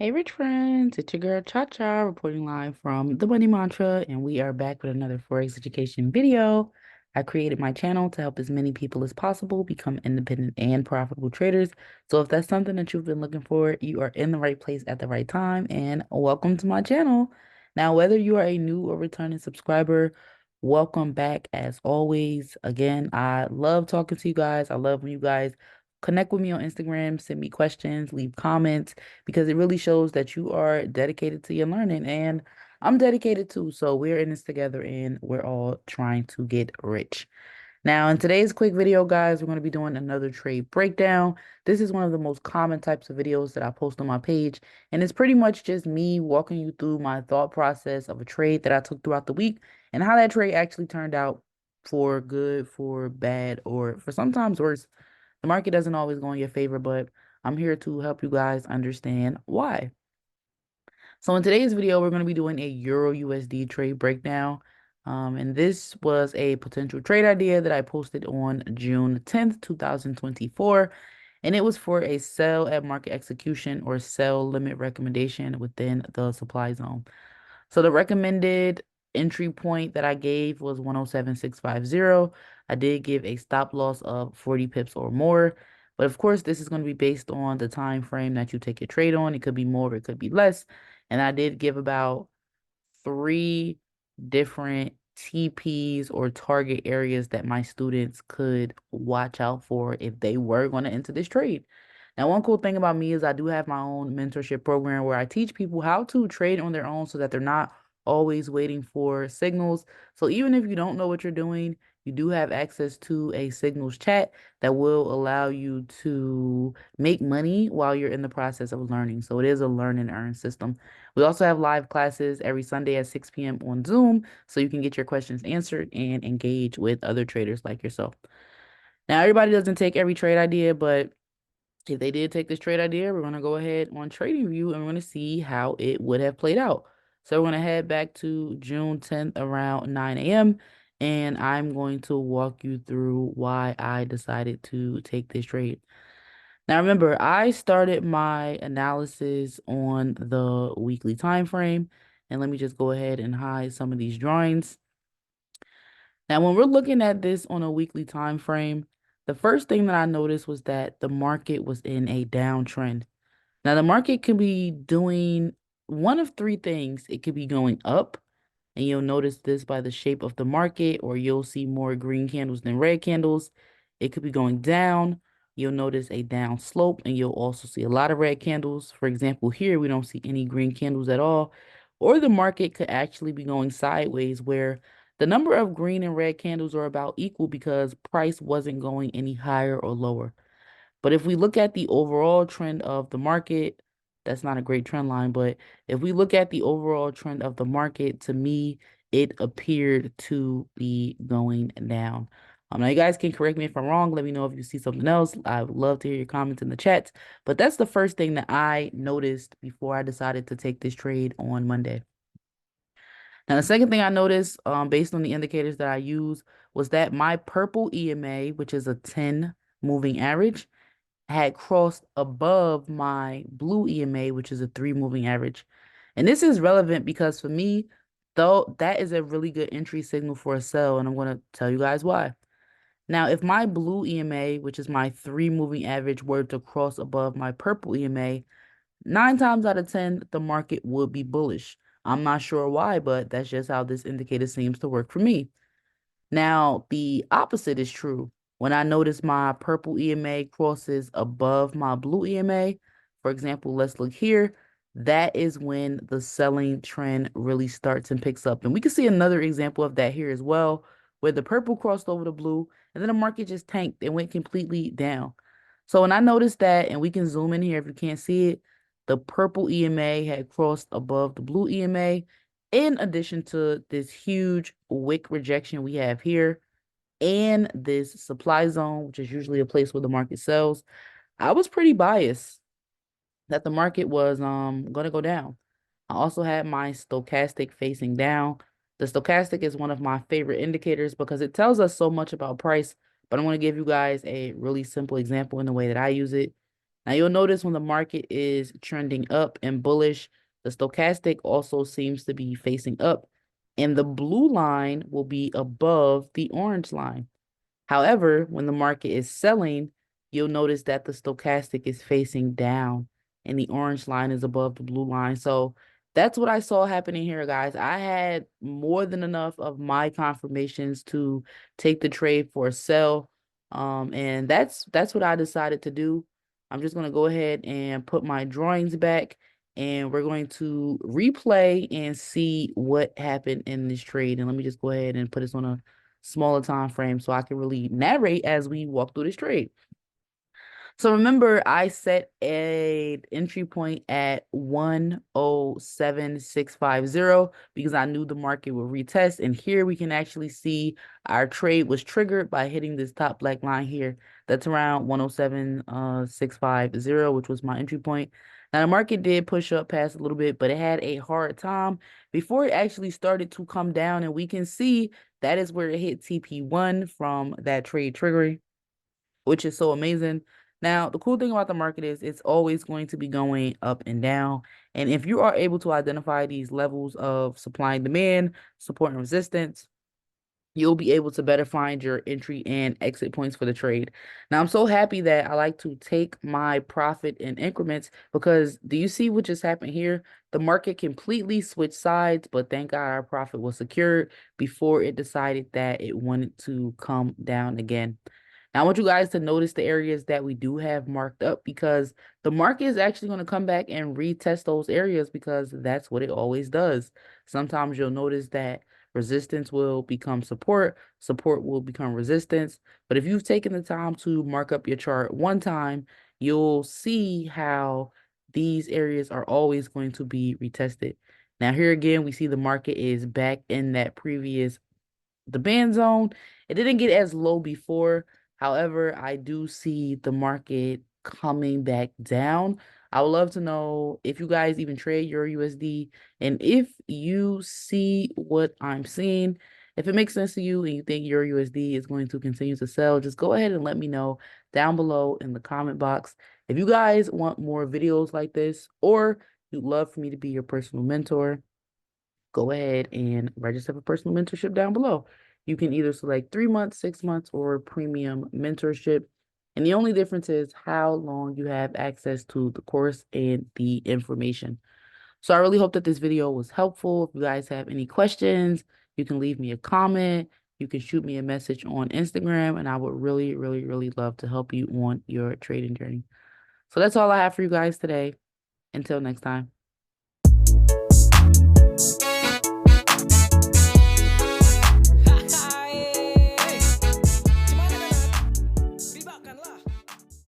Hey, rich friends, it's your girl Cha reporting live from the Money Mantra, and we are back with another Forex education video. I created my channel to help as many people as possible become independent and profitable traders. So, if that's something that you've been looking for, you are in the right place at the right time, and welcome to my channel. Now, whether you are a new or returning subscriber, welcome back as always. Again, I love talking to you guys. I love when you guys connect with me on Instagram, send me questions, leave comments because it really shows that you are dedicated to your learning and I'm dedicated too. So we're in this together and we're all trying to get rich. Now, in today's quick video, guys, we're going to be doing another trade breakdown. This is one of the most common types of videos that I post on my page, and it's pretty much just me walking you through my thought process of a trade that I took throughout the week and how that trade actually turned out for good, for bad, or for sometimes worse. The market doesn't always go in your favor, but I'm here to help you guys understand why. So in today's video, we're going to be doing a Euro USD trade breakdown. And this was a potential trade idea that I posted on June 10th, 2024. And it was for a sell at market execution or sell limit recommendation within the supply zone. So the recommended entry point that I gave was 107,650. I did give a stop loss of 40 pips or more. But of course, this is going to be based on the time frame that you take your trade on. It could be more, it could be less. And I did give about three different TPs or target areas that my students could watch out for if they were going to enter this trade. Now, one cool thing about me is I do have my own mentorship program where I teach people how to trade on their own so that they're not always waiting for signals. So even if you don't know what you're doing, you do have access to a signals chat that will allow you to make money while you're in the process of learning. So it is a learn and earn system. We also have live classes every Sunday at 6 p.m. on Zoom so you can get your questions answered and engage with other traders like yourself. Now, everybody doesn't take every trade idea, but if they did take this trade idea, we're going to go ahead on TradingView and we're going to see how it would have played out. So we're going to head back to June 10th around 9 a.m. and I'm going to walk you through why I decided to take this trade. Now remember, I started my analysis on the weekly time frame, and let me just go ahead and hide some of these drawings. Now, when we're looking at this on a weekly time frame, the first thing that I noticed was that the market was in a downtrend. Now, the market could be doing one of three things. It could be going up, and you'll notice this by the shape of the market, or you'll see more green candles than red candles. It could be going down. You'll notice a down slope, and you'll also see a lot of red candles. For example, here we don't see any green candles at all. Or the market could actually be going sideways, where the number of green and red candles are about equal because price wasn't going any higher or lower. But if we look at the overall trend of the market, that's not a great trend line, but if we look at the overall trend of the market, to me, it appeared to be going down. Now, you guys can correct me if I'm wrong. Let me know if you see something else. I would love to hear your comments in the chat. But that's the first thing that I noticed before I decided to take this trade on Monday. Now, the second thing I noticed, based on the indicators that I use, was that my purple EMA, which is a 10 moving average, had crossed above my blue EMA, which is a 3 moving average. And this is relevant because for me, though, that is a really good entry signal for a sell, and I'm going to tell you guys why. Now, if my blue EMA, which is my 3 moving average, were to cross above my purple EMA, 9 times out of 10, the market would be bullish. I'm not sure why, but that's just how this indicator seems to work for me. Now, the opposite is true. When I notice my purple EMA crosses above my blue EMA, for example, let's look here. That is when the selling trend really starts and picks up. And we can see another example of that here as well, where the purple crossed over the blue, and then the market just tanked and went completely down. So when I noticed that, and we can zoom in here if you can't see it, the purple EMA had crossed above the blue EMA, in addition to this huge wick rejection we have here and this supply zone, which is usually a place where the market sells, I was pretty biased that the market was going to go down. I also had my stochastic facing down. The stochastic is one of my favorite indicators because it tells us so much about price, but I'm going to give you guys a really simple example in the way that I use it. Now you'll notice when the market is trending up and bullish, the stochastic also seems to be facing up, and the blue line will be above the orange line. However, when the market is selling, you'll notice that the stochastic is facing down and the orange line is above the blue line. So that's what I saw happening here, guys. I had more than enough of my confirmations to take the trade for a sell. And that's what I decided to do. I'm just gonna go ahead and put my drawings back and we're going to replay and see what happened in this trade. And let me just go ahead and put this on a smaller time frame so I can really narrate as we walk through this trade. So remember, I set an entry point at 107,650 because I knew the market would retest. And here we can actually see our trade was triggered by hitting this top black line here. That's around 107,650, which was my entry point. Now the market did push up past a little bit, but it had a hard time before it actually started to come down. And we can see that is where it hit TP1 from that trade triggering, which is so amazing. Now, the cool thing about the market is it's always going to be going up and down. And if you are able to identify these levels of supply and demand, support and resistance, you'll be able to better find your entry and exit points for the trade. Now, I'm so happy that I like to take my profit in increments because do you see what just happened here? The market completely switched sides, but thank God our profit was secured before it decided that it wanted to come down again. Now, I want you guys to notice the areas that we do have marked up because the market is actually going to come back and retest those areas because that's what it always does. Sometimes you'll notice that resistance will become support, support will become resistance. But if you've taken the time to mark up your chart one time, you'll see how these areas are always going to be retested. Now, here again, we see the market is back in that previous the band zone. It didn't get as low before. However, I do see the market coming back down. I would love to know if you guys even trade your USD and if you see what I'm seeing. If it makes sense to you and you think your USD is going to continue to sell, just go ahead and let me know down below in the comment box. If you guys want more videos like this or you'd love for me to be your personal mentor, go ahead and register for personal mentorship down below. You can either select 3 months, 6 months, or premium mentorship. And the only difference is how long you have access to the course and the information. So I really hope that this video was helpful. If you guys have any questions, you can leave me a comment. You can shoot me a message on Instagram, and I would really, really, really love to help you on your trading journey. So that's all I have for you guys today. Until next time.